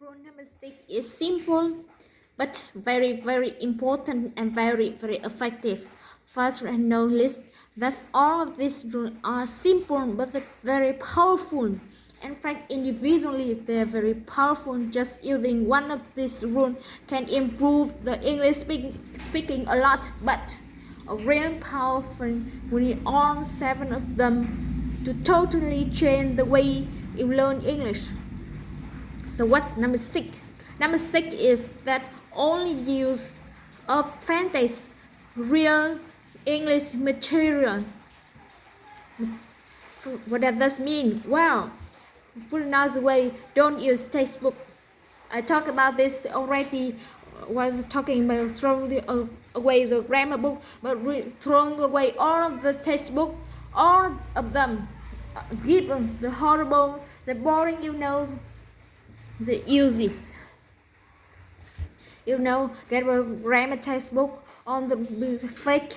Rule number 6 is simple but very important and very effective. First and not least, that all of these rules are simple but they're very powerful. In fact, individually they are very powerful. Just using one of these rules can improve the English speaking a lot, but a real powerful, we need all 7 of them to totally change the way you learn English. So what number 6? Number 6 is that only use authentic, real English material. What does that mean? Well, put another way, don't use textbook. I talked about this already. Was talking about throwing away the grammar book, but throwing away all of the textbook, all of them. Give them the horrible, the boring, the uses. Get a grammar textbook on the fake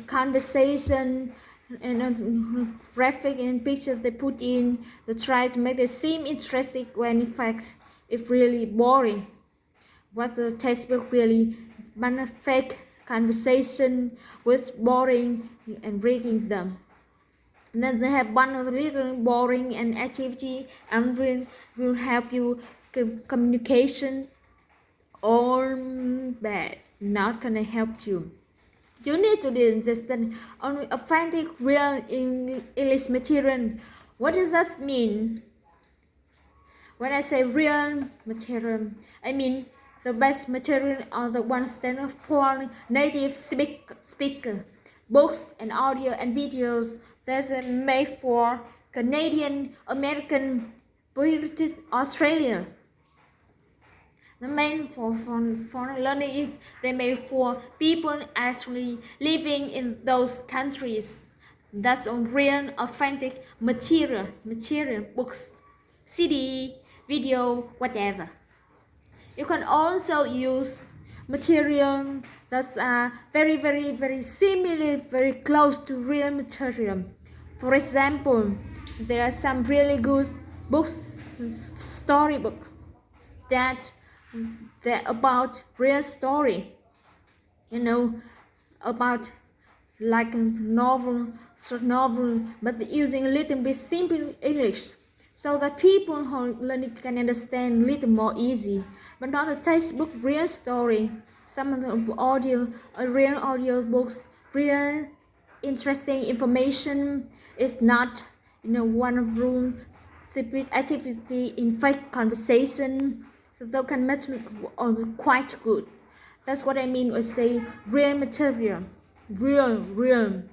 conversation and graphic and picture they put in. They try to make it seem interesting when in fact it's really boring. What the textbook really a fake conversation with boring and reading them. And then they have one of the little boring and activity and will help you communication. All bad, not gonna help you. You need to understand only authentic, real English material. What does that mean? When I say real material, I mean the best material are the ones that are for native speaker. Books and audio and videos that are made for Canadian, American, British, Australia. The main for learning is they made for people actually living in those countries. That's on real authentic material, books, CD, video, whatever. You can also use material that are very similar, very close to real material. For example, there are some really good books, storybook that they're about real story, about like a novel, short novel, but using a little bit simple English so that people who learn can understand a little more easy, but not a textbook real story. Some of the audio, real audio books, real interesting information is not one room activity in fake conversation, so they can make it quite good. That's what I mean when I say real material, real.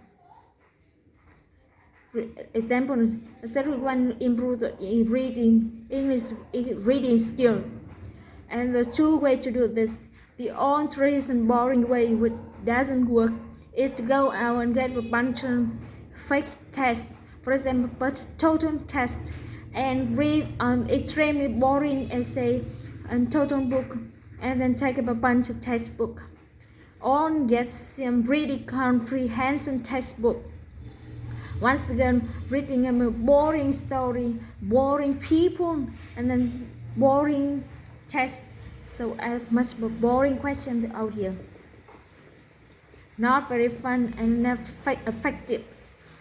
Example, everyone improve the reading English reading skill, and the two way to do this, the old traditional boring way which doesn't work, is to go out and get a bunch of fake tests, for example, but total test, and read an extremely boring essay and total book, and then take up a bunch of textbook, or get some really comprehensive textbook. Once again, reading a boring story, boring people, and then boring text. So much boring question out here. Not very fun and not effective.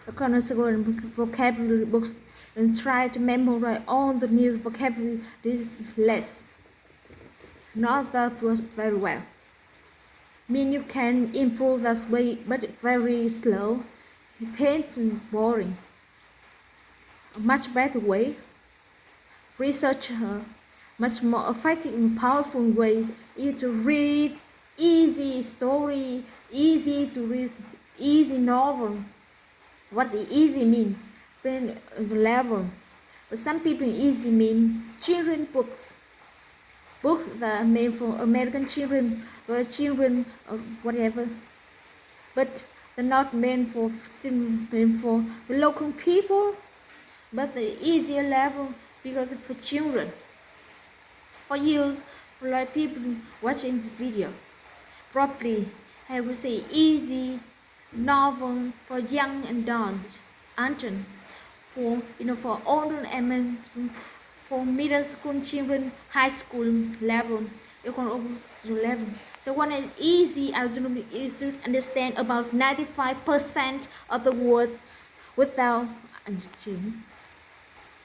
Economical vocabulary books and try to memorize all the new vocabulary. This is less. Not that was very well. Mean you can improve that way, but very slow, painful, boring. A much better way. Research a much more effective and powerful way is to read easy story, easy to read, easy novel. What the easy mean? The level. But some people easy mean children books. Books that are made for American children or children or whatever. But they're not meant for the local people, but the easier level because for children. For use for like people watching the video. Probably I would say easy novel for young and adult, for older and for middle school children, high school level, you can open to level. So one is easy, absolutely easy to understand about 95% of the words without understanding.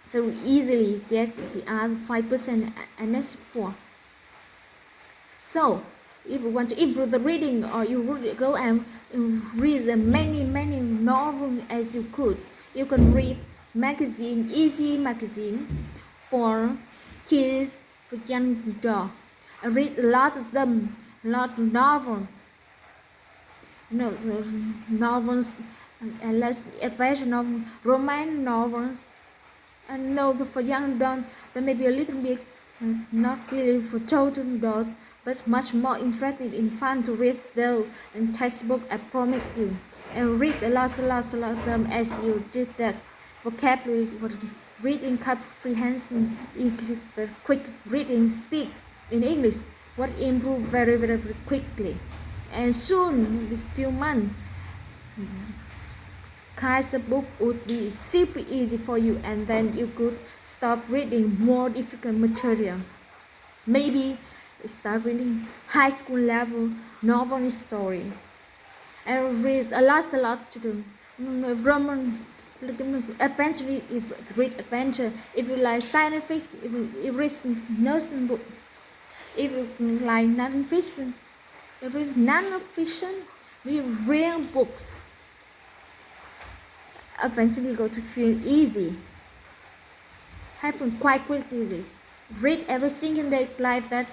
So easily get the other 5% I mentioned for. So if you want to improve the reading, or you would go and read as many novels as you could, you can read magazine, easy magazine for kids, for young adults. I read a lot of them, a lot of novels. No, novels, and less adventure novels, romance novels. And no, for young adults, there may be a little bit, not really for total adults, but much more interested in fun to read though in textbook, I promise you. And read a lot of them as you did that. Vocabulary, reading comprehension, quick reading, speak in English, what improve very quickly. And soon, with few months, kinds of book would be super easy for you, and then you could stop reading more difficult material. Maybe start reading high school level novel story, and read a lot to the Roman adventure. If read adventure, if you like science fiction, if you read nursing book, if you like non-fiction, if you read non-fiction, read real books. Eventually go to feel easy, happen quite quickly. Read every single day like that,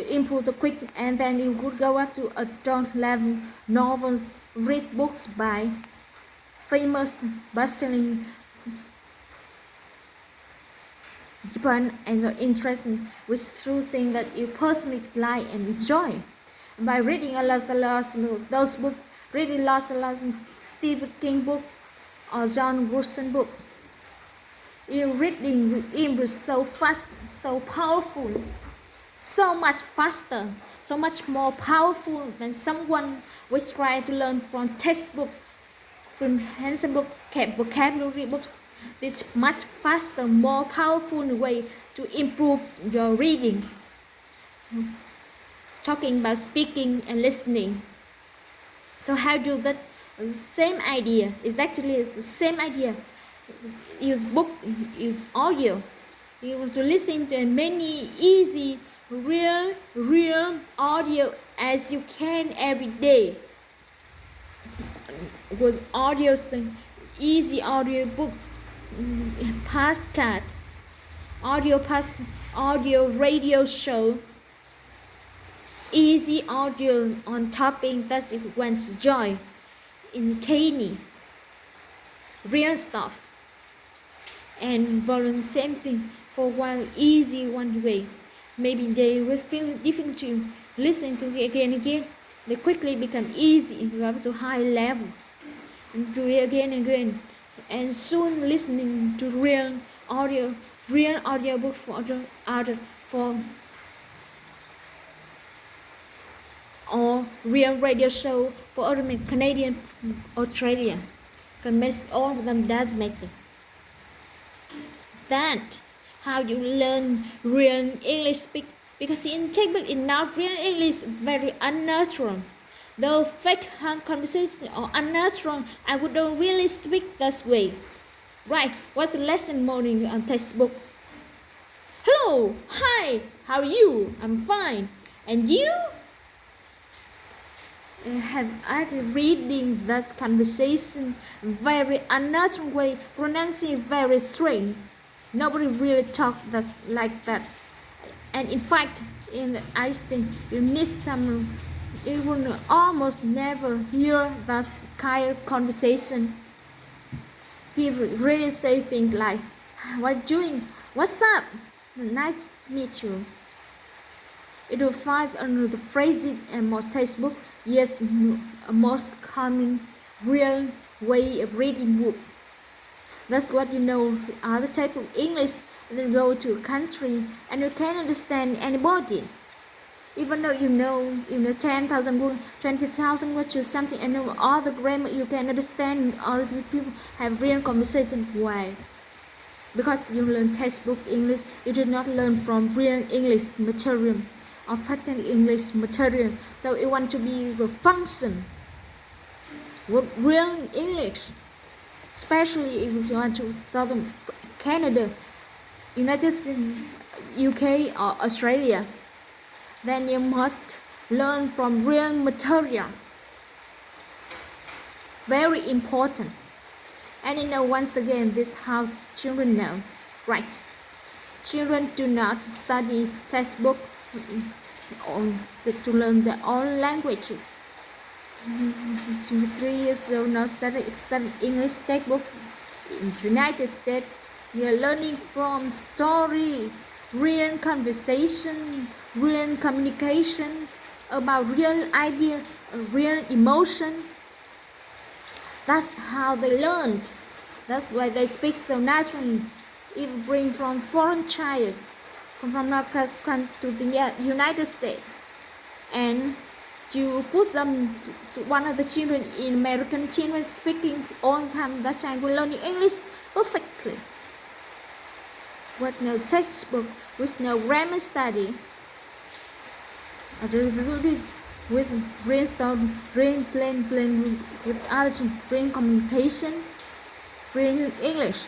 improve the quick, and then you could go up to adult level novels, read books by famous best-selling Japan, and you're interested with true things that you personally like and enjoy. And by reading a lot those books, reading lots Stephen King book or John Grusson book, your reading will improve so fast, so powerful, so much faster, so much more powerful than someone which try to learn from textbook, from handsome book, vocabulary books. This much faster, more powerful way to improve your reading. Talking about speaking and listening. So how do that? Same idea. It's actually the same idea. Use book, use audio. You want to listen to many easy, real audio as you can every day. Because audio thing, easy audio books, podcast, audio radio show, easy audio on topic that you want to enjoy, entertaining, real stuff. And for the same thing, for one easy one way, maybe they will feel difficult to listen to it again and again. They quickly become easy and go up to high level and do it again and again. And soon listening to real audio book for other for or real radio show for other Canadian, Australia, can make all of them that matter. That how you learn real English speak, because in textbook is not real English, very unnatural. Though fake conversation or unnatural, I would don't really speak that way. Right, what's the lesson morning on textbook? Hello, hi, how are you? I'm fine. And you? Have I reading that conversation very unnatural way, pronouncing very strange. Nobody really talks that like that. And in fact, in the Einstein, you need some. You will almost never hear that kind of conversation. People really say things like, "What are you doing? What's up? Nice to meet you." It will find under the phrases and most textbook, yes, most common real way of reading book. That's what you know. Other type of English, then go to a country and you can't understand anybody. Even though you know 10,000 words, 20,000 words or something, and know all the grammar, you can understand. All the people have real conversation. Why? because you learn textbook English, you do not learn from real English material or practical English material. So you want to be the function with real English, especially if you want to Southern Canada, United States, UK or Australia, then you must learn from real material. Very important. And you know, once again, this is how children know, right? Children do not study textbook to learn their own languages. 3 years old now study English textbook. In United States, we are learning from story, real conversation, real communication, about real idea, real emotion. That's how they learned. That's why they speak so naturally. If bring from foreign child, from North Carolina to the United States, and you put them to one of the children in American children speaking all the time, that child will learn English perfectly. With no textbook, with no grammar study, with brainstorm, brain plan with other brain communication, brain English.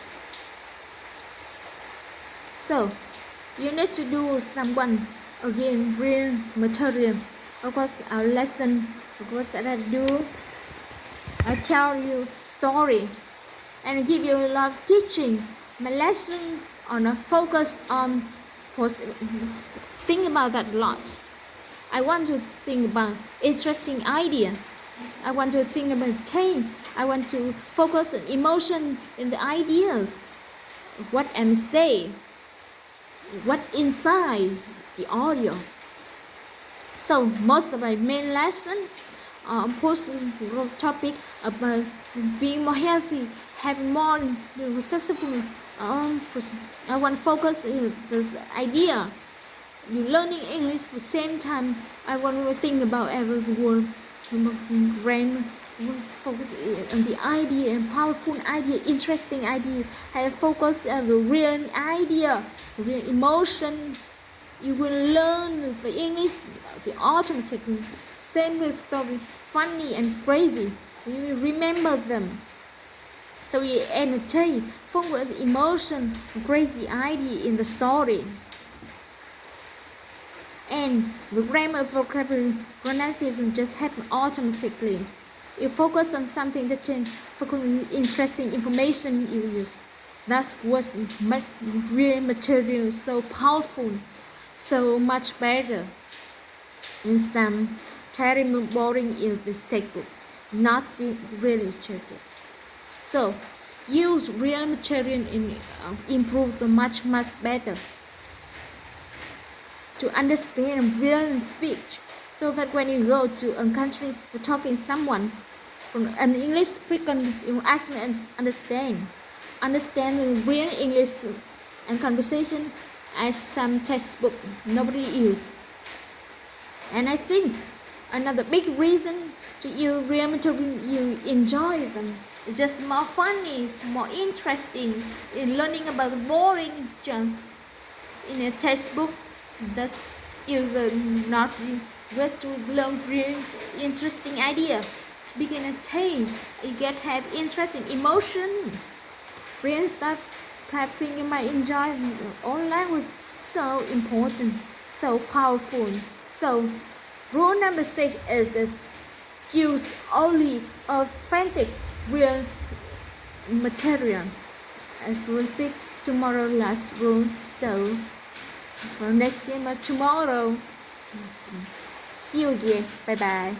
So you need to do someone again real material. Of course, our lesson, of course, I tell you story and give you a lot of teaching. My lesson on a focus on think about that a lot. I want to think about interesting idea. I want to think about thing. I want to focus on emotion in the ideas. What I'm saying. What inside the audio. So most of my main lesson topic about being more healthy, having more successful. I want to focus on this idea. You learning English at the same time. I want to think about every word, brain, focus on the idea and powerful idea, interesting idea. I focus on the real idea, real emotion. You will learn the English, the automatically. Same the story, funny and crazy. You will remember them. So you entertain, focus on the emotion, crazy idea in the story. And the grammar, vocabulary, pronunciation just happen automatically. You focus on something that interesting information you use. That's what makes real material so powerful, so much better. In some terrible boring in this textbook, not the really textbook. So use real material in improve the much better. To understand real speech, so that when you go to a country, you're talking to someone from an English speaker, you ask me and understand real English and conversation as some textbook nobody use. And I think another big reason to use real material, you enjoy them. It's just more funny, more interesting in learning about the boring junk in a textbook. That's user not get to learn really interesting idea. Begin a thing, you get have interesting emotion. Brain start having you might enjoy own language. So important, so powerful. So rule number 6 is this: use only authentic real material. And rule 6 tomorrow last rule. So for next time tomorrow. See you again. Bye bye.